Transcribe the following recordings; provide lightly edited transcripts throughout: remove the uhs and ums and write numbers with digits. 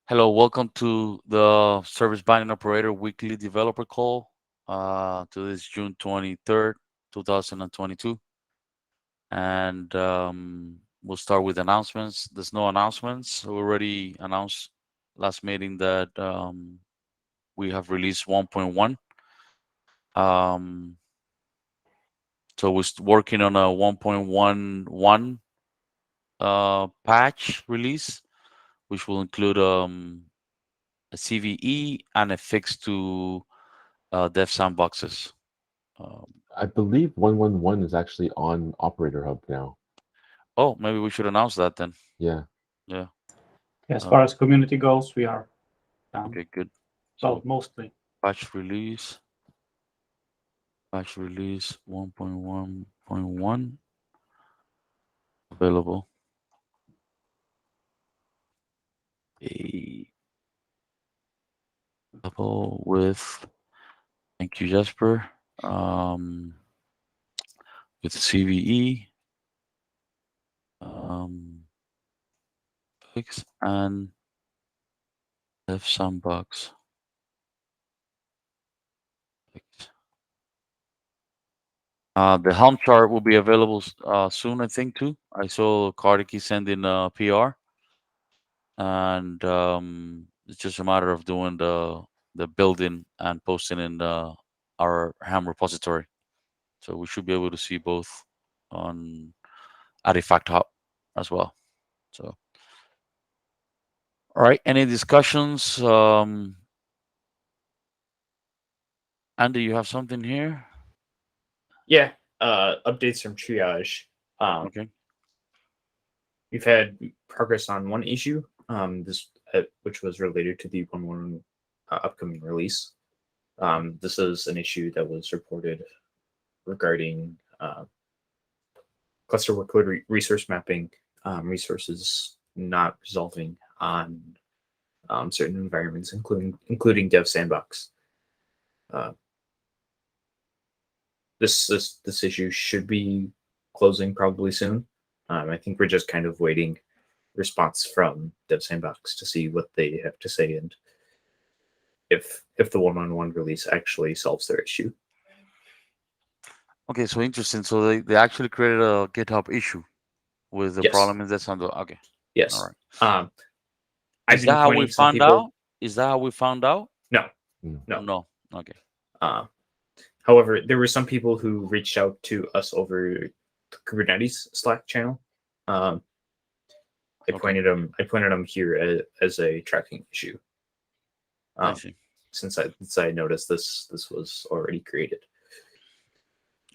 Hello, welcome to the Service Binding Operator Weekly Developer Call. To this June 23rd, 2022. And we'll start with announcements. There's no announcements. We already announced last meeting that we have released 1.1. Um, so we're working on a 1.11 patch release, which will include a CVE and a fix to dev sandboxes. Um, I believe 111 is actually on Operator Hub now. oh, maybe we should announce that then. Yeah. Yeah. As Uh, far as community goes, we are okay, good. well, So mostly. patch release, 1.1.1 available. A level with thank you, Jasper. Um, with CVE, fix and dev sandbox. Fix. The Helm chart will be available soon, I think, too. I saw Kardiki sending a PR, and it's just a matter of doing the building and posting in our Helm repository. So we should be able to see both on Artifact Hub as well. So, all right. Any discussions? Andy, you have something here? Yeah, updates from Triage. Um, Okay. we've had progress on one issue, this which was related to the 1.1 upcoming release. This is an issue that was reported regarding cluster workload resource mapping, resources not resolving on certain environments, including Dev Sandbox. Uh, this issue should be closing probably soon. I think we're just kind of waiting response from Dev Sandbox to see what they have to say and if the 1.1 release actually solves their issue. Okay. So interesting. So they actually created a GitHub issue with the Yes, problem in that sound. Okay. All yes. right. I've Is that been how we pointing some found people. out? Is that how we found out? No, Mm. no. No. Okay. Uh, However, there were some people who reached out to us over the Kubernetes Slack channel. Um, Okay. I pointed them here as a tracking issue. I Um, see. since I noticed this was already created.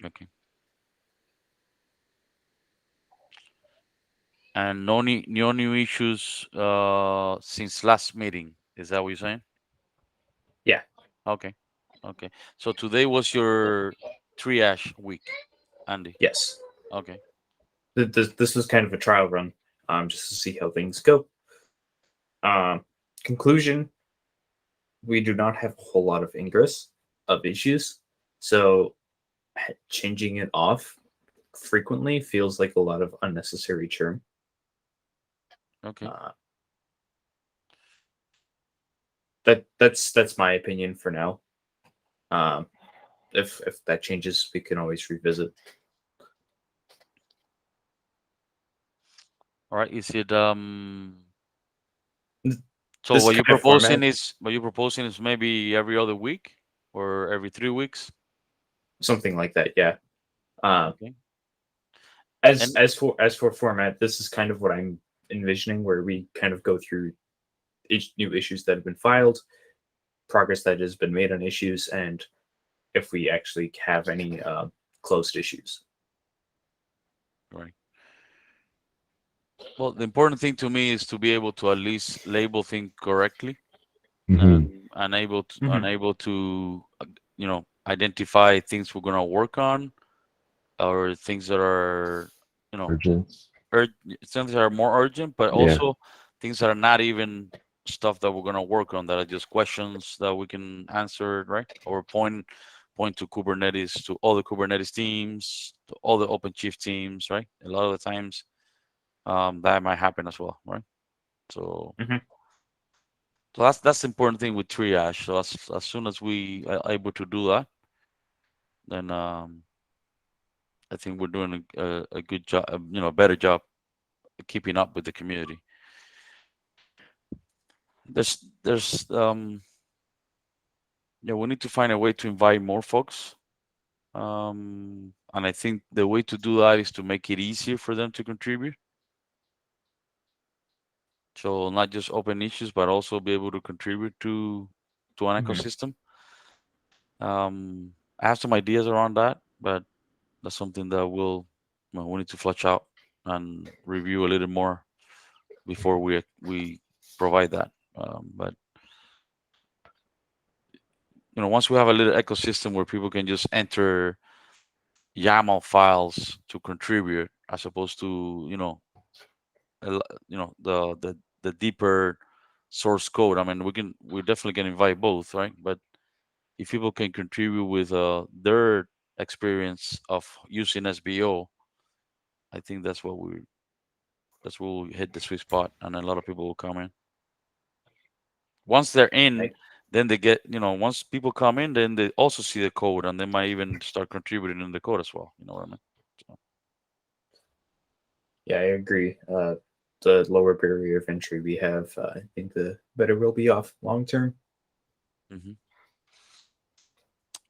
Okay. And no new issues since last meeting. Is that what you're saying? Yeah. Okay. Okay. So today was your triage week, Andy. Yes. Okay. This was kind of a trial run, just to see how things go. Um, Conclusion: we do not have a whole lot of ingress of issues, so changing it off frequently feels like a lot of unnecessary churn. Okay. Uh, that's my opinion for now. Um, if that changes, we can always revisit. All right. Is it This so kind of format, what you're proposing is maybe every other week or every 3 weeks? something like that, yeah. Uh, Okay. as And as for format, this is kind of what I'm envisioning, where we kind of go through each new issues that have been filed, progress that has been made on issues, and if we actually have any closed issues. right. Well, the important thing to me is to be able to at least label things correctly Hmm. and Mhm. able to identify things we're gonna work on or things that are you know Urgent. things that are more urgent, but Yeah. also things that are not even stuff that we're gonna work on that are just questions that we can answer, right? Or point to Kubernetes, to all the Kubernetes teams, to all the OpenShift teams, right? A lot of the times that might happen as well, right? So Mhm. So that's the important thing with triage. So as soon as we are able to do that, then I think we're doing a good job, a better job keeping up with the community. There's we need to find a way to invite more folks. And I think the way to do that is to make it easier for them to contribute. So not just open issues, but also be able to contribute to an Mhm. ecosystem. I have some ideas around that, but that's something that we need to flesh out and review a little more before we provide that. But once we have a little ecosystem where people can just enter YAML files to contribute, as opposed to the deeper source code. I mean, we definitely can invite both, right? But if people can contribute with their experience of using SBO, I think that's where we'll hit the sweet spot, and a lot of people will come in. Once they're in, Right. then they get, once people come in, then they also see the code, and they might even start contributing in the code as well. You know what I mean? So, Yeah, I agree. The lower barrier of entry we have, I think the better we'll be off long term. mhm.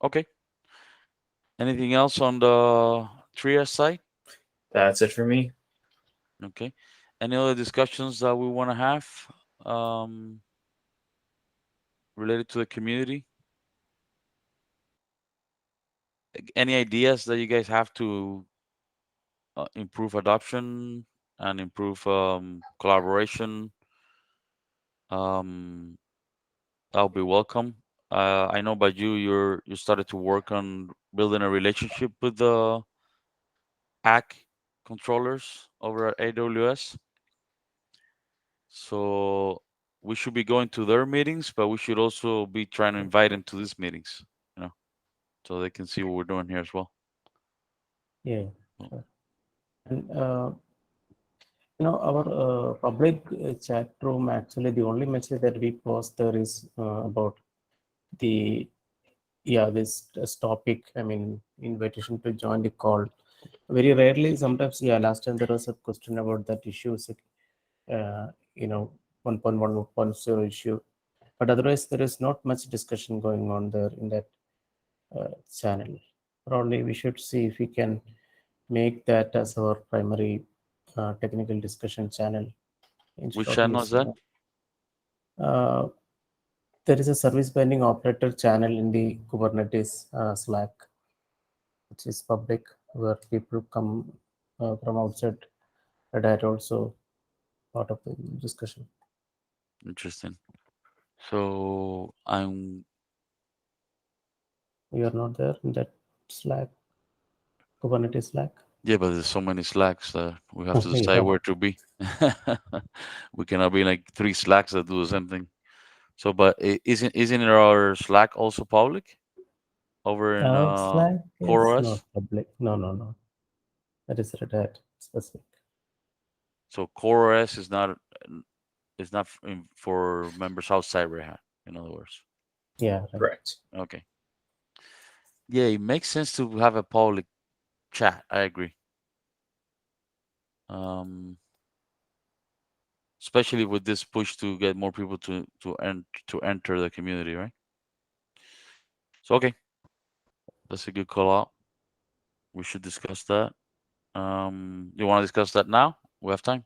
Okay. Anything else on the triage side? That's it for me. Okay. Any other discussions that we want to have um, related to the community? Any ideas that you guys have to improve adoption and improve collaboration? Um, that'll be welcome. I know by you started to work on building a relationship with the AC controllers over at AWS. So we should be going to their meetings, but we should also be trying to invite them to these meetings, so they can see what we're doing here as well. Yeah. Mm. Sure. And our public chat room, actually the only message that we post there is about the this topic. I mean, invitation to join the call. Very rarely, sometimes, last time there was a question about that issue, 1.1, 1.0 issue. But otherwise, there is not much discussion going on there in that channel. Probably we should see if we can make that as our primary technical discussion channel instead Which of channel is that? using. There is a service binding operator channel in the Kubernetes Slack, which is public, where people come from outside Red Hat also part of the discussion. Interesting. So We are not there in that Slack, Kubernetes Slack. yeah, but there's so many Slacks that we have to decide Yeah. where to be. We cannot be like 3 Slacks that do the same thing. So, but isn't our Slack also public over in Slack is CoreOS? not public. No. That is Red Hat specific. So CoreOS is not for members outside Red Hat. In other words, Yeah, right. Correct. okay. Yeah, it makes sense to have a public chat. I agree. Especially with this push to get more people to enter the community, right? So okay, that's a good call out. We should discuss that. You want to discuss that now? We have time.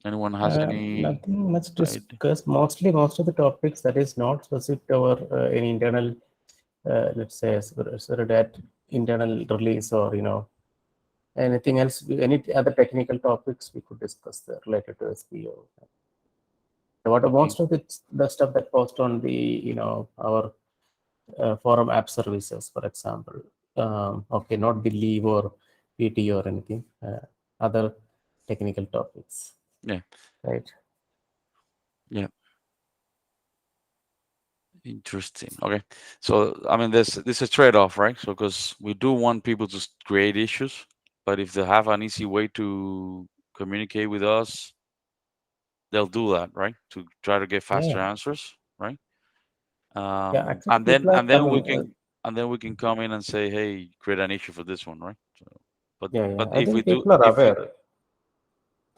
Anyone has any? Nothing much to discuss. Most of the topics that is not specific to our any internal, let's say, Red Hat internal release, or anything else, any other technical topics we could discuss there related to SBO. What most of the stuff that post on the our forum app services, for example. Okay, not the leave or PT or anything. Other technical topics. Yeah. Right. Yeah. Interesting. Okay. So I mean, this is a trade-off, right? So because we do want people to create issues, but if they have an easy way to communicate with us, they'll do that, right? To try to get faster Yeah. answers, right? Actually, And then people are and then we coming, can and then we can come in and say, hey, create an issue for this one, right? So, yeah. but I if we think do, people are if we, aware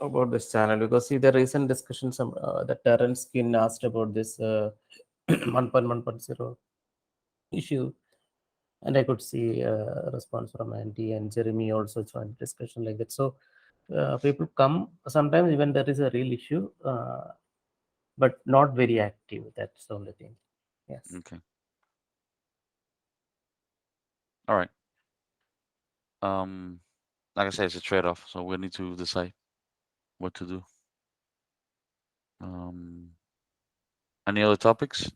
about this channel because see the recent discussion, some that Terence Skin asked about this 1.1.0 issue, and I could see a response from Andy and Jeremy also joined discussion like that. So people come sometimes even there is a real issue, but not very active. That's the only thing. Yes. okay, all right. Like I said, it's a trade-off, so we need to decide what to do. Any other topics?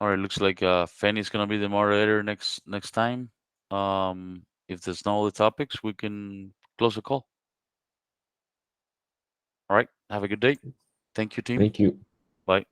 All right, looks like Fanny's gonna be the moderator next time. If there's no other topics, we can close the call. All right, have a good day. Thank you, team. Thank you. Bye.